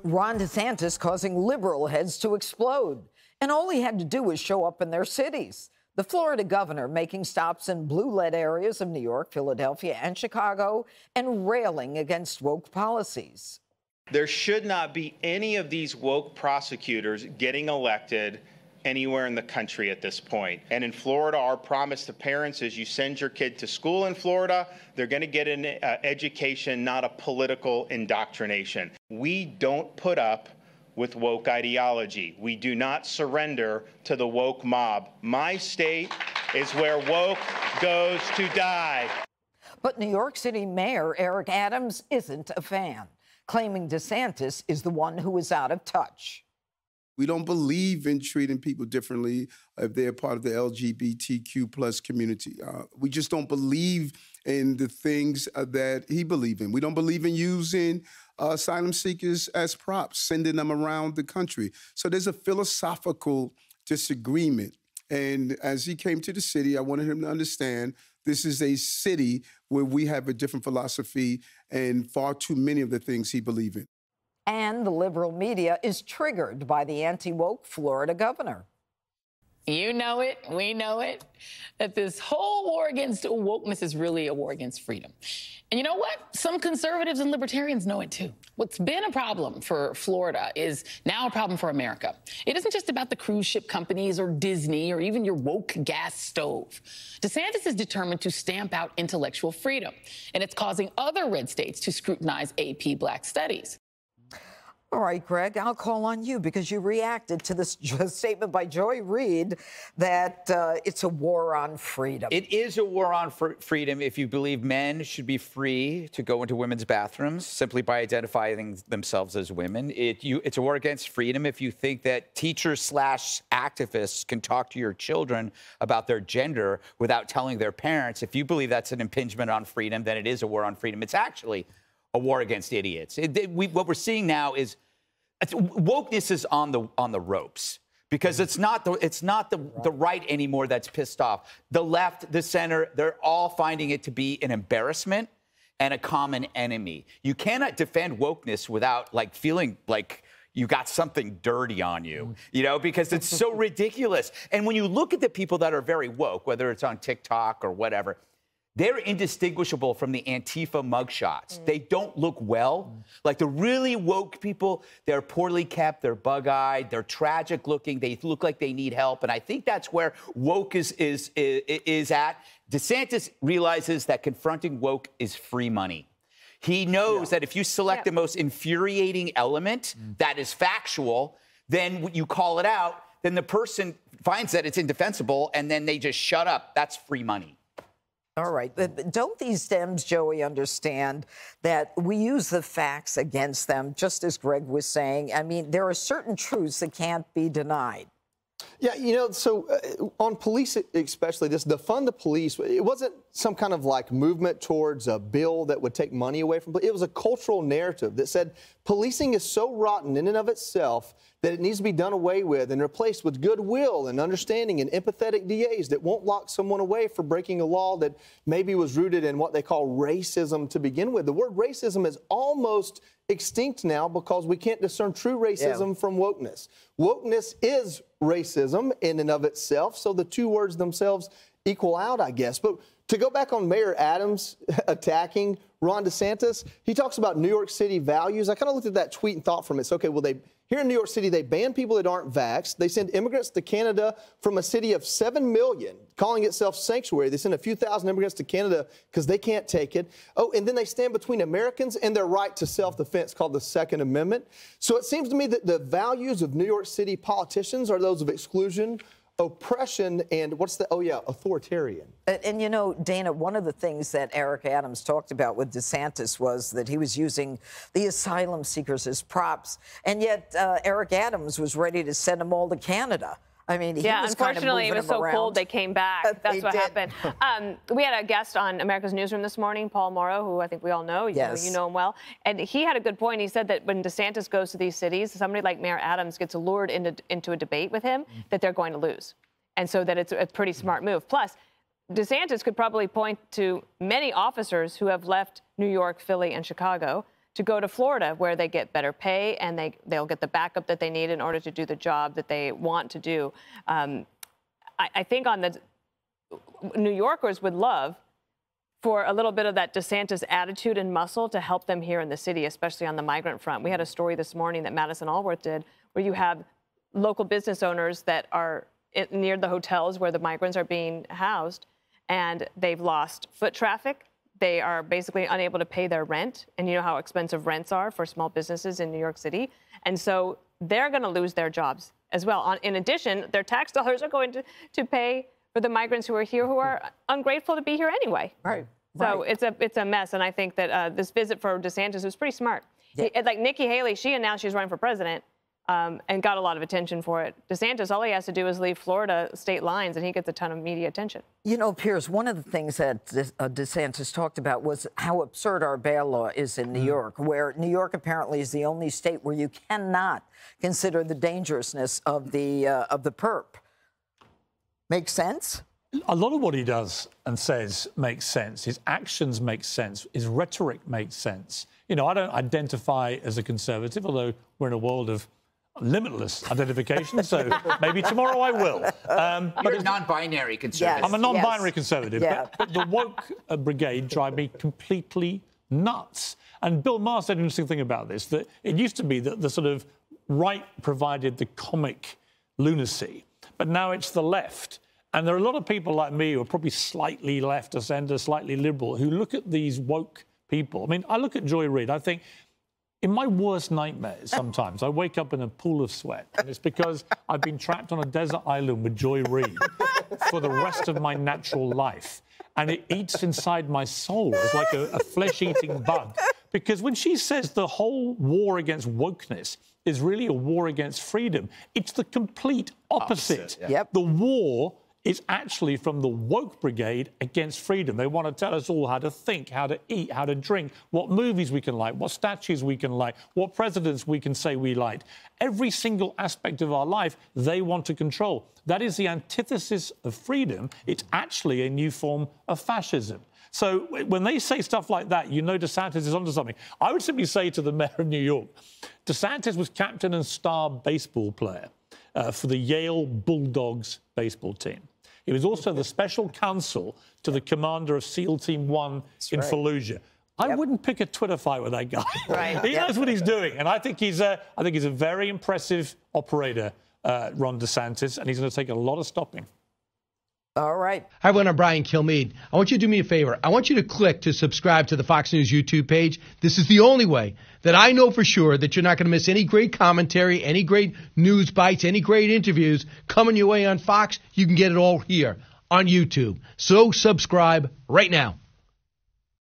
Ron DeSantis causing liberal heads to explode. And all he had to do was show up in their cities. The Florida governor making stops in blue-led areas of New York, Philadelphia, and Chicago, and railing against woke policies. There should not be any of these woke prosecutors getting elected anywhere in the country at this point. And in Florida, our promise to parents is you send your kid to school in Florida, they're going to get an education, not a political indoctrination. We don't put up with woke ideology. We do not surrender to the woke mob. My state is where woke goes to die. But New York City Mayor Eric Adams isn't a fan, claiming DeSantis is the one who is out of touch. We don't believe in treating people differently if they're part of the LGBTQ plus community. We just don't believe in the things that he believes in. We don't believe in using asylum seekers as props, sending them around the country. So there's a philosophical disagreement. And as he came to the city, I wanted him to understand this is a city where we have a different philosophy and far too many of the things he believes in. And the liberal media is triggered by the anti-woke Florida governor. You know it, we know it, that this whole war against wokeness is really a war against freedom. And you know what? Some conservatives and libertarians know it too. What's been a problem for Florida is now a problem for America. It isn't just about the cruise ship companies or Disney or even your woke gas stove. DeSantis is determined to stamp out intellectual freedom, and it's causing other red states to scrutinize AP Black studies. All right, Greg, I'll call on you because you reacted to this statement by Joy Reid that it's a war on freedom. It is a war on freedom if you believe men should be free to go into women's bathrooms simply by identifying themselves as women. It's a war against freedom if you think that teachers/activists can talk to your children about their gender without telling their parents. If you believe that's an impingement on freedom, then it is a war on freedom. It's actually a war against idiots. What we're seeing now is wokeness is on the ropes because it's not the right anymore that's pissed off. The left, the center, they're all finding it to be an embarrassment and a common enemy. You cannot defend wokeness without feeling like you got something dirty on you, because it's so ridiculous. And when you look at the people that are very woke, whether it's on TikTok or whatever, they're indistinguishable from the Antifa mugshots. They don't look well. Like the really woke people, they're poorly kept, they're bug-eyed, they're tragic looking, they look like they need help. And I think that's where woke is at. DeSantis realizes that confronting woke is free money. He knows that if you select the most infuriating element that is factual, then you call it out, then the person finds that it's indefensible and then they just shut up. That's free money. All right. But don't these Dems, Joey, understand that we use the facts against them, just as Greg was saying? I mean, there are certain truths that can't be denied. Yeah, so on police especially, this defund the police, it wasn't some kind of movement towards a bill that would take money away from police. It was a cultural narrative that said policing is so rotten in and of itself that it needs to be done away with and replaced with goodwill and understanding and empathetic DAs that won't lock someone away for breaking a law that maybe was rooted in what they call racism to begin with. The word racism is almost extinct now because we can't discern true racism from wokeness. Wokeness is racism in and of itself, so the two words themselves equal out, I guess. But to go back on Mayor Adams attacking Ron DeSantis, he talks about New York City values. I kind of looked at that tweet and thought from it, okay, well, here in New York City, they ban people that aren't vaxxed. They send immigrants to Canada from a city of 7 million, calling itself sanctuary. They send a few thousand immigrants to Canada because they can't take it. Oh, and then they stand between Americans and their right to self-defense called the Second Amendment. So it seems to me that the values of New York City politicians are those of exclusion, oppression, and authoritarian. And Dana, one of the things that Eric Adams talked about with DeSantis was that he was using the asylum seekers as props, and yet Eric Adams was ready to send them all to Canada. I mean, he was unfortunately, kind of it was so cold they came back. That's what happened. We had a guest on America's Newsroom this morning, Paul Morrow, who I think we all know. You know him well. And he had a good point. He said that when DeSantis goes to these cities, somebody like Mayor Adams gets lured into a debate with him, that they're going to lose. And so that it's a pretty smart move. Plus, DeSantis could probably point to many officers who have left New York, Philly, and Chicago to go to Florida, where they get better pay and they'll get the backup that they need in order to do the job that they want to do. I think New Yorkers would love for a little bit of that DeSantis attitude and muscle to help them here in the city, especially on the migrant front. We had a story this morning that Madison Allworth did, where you have local business owners that are near the hotels where the migrants are being housed, and they've lost foot traffic. They are basically unable to pay their rent, and you know how expensive rents are for small businesses in New York City. And so they're going to lose their jobs as well. In addition, their tax dollars are going to pay for the migrants who are here, who are ungrateful to be here anyway. Right. So it's a mess, and I think that this visit for DeSantis was pretty smart. Yeah. Like Nikki Haley, she announced she was running for president and got a lot of attention for it. DeSantis, all he has to do is leave Florida state lines, and he gets a ton of media attention. You know, Piers, one of the things that DeSantis talked about was how absurd our bail law is in New York, where New York apparently is the only state where you cannot consider the dangerousness of the perp. Makes sense? A lot of what he does and says makes sense. His actions make sense. His rhetoric makes sense. You know, I don't identify as a conservative, although we're in a world of limitless identification, so maybe tomorrow I will. You're a non-binary conservative. Yes, I'm a non-binary conservative, yeah. but the woke brigade drive me completely nuts. And Bill Maher said an interesting thing about this, that it used to be that the sort of right provided the comic lunacy, but now it's the left. And there are a lot of people like me who are probably slightly left of centre, slightly liberal, who look at these woke people. I mean, I look at Joy Reid, I think, in my worst nightmares sometimes, I wake up in a pool of sweat. And it's because I've been trapped on a desert island with Joy Reid for the rest of my natural life. And it eats inside my soul. It's like a flesh-eating bug. Because when she says the whole war against wokeness is really a war against freedom, it's the complete opposite. Yeah. Yep. The war is actually from the woke brigade against freedom. They want to tell us all how to think, how to eat, how to drink, what movies we can like, what statues we can like, what presidents we can say we liked. Every single aspect of our life, they want to control. That is the antithesis of freedom. It's actually a new form of fascism. So when they say stuff like that, you know DeSantis is onto something. I would simply say to the mayor of New York, DeSantis was captain and star baseball player for the Yale Bulldogs baseball team. He was also the special counsel to the commander of SEAL Team 1 in Fallujah. I wouldn't pick a Twitter fight with that guy. Right. He knows what he's doing, and I think he's a very impressive operator, Ron DeSantis, and he's going to take a lot of stopping. All right. Hi, everyone. I'm Brian Kilmeade. I want you to do me a favor. I want you to click to subscribe to the Fox News YouTube page. This is the only way that I know for sure that you're not going to miss any great commentary, any great news bites, any great interviews coming your way on Fox. You can get it all here on YouTube. So subscribe right now.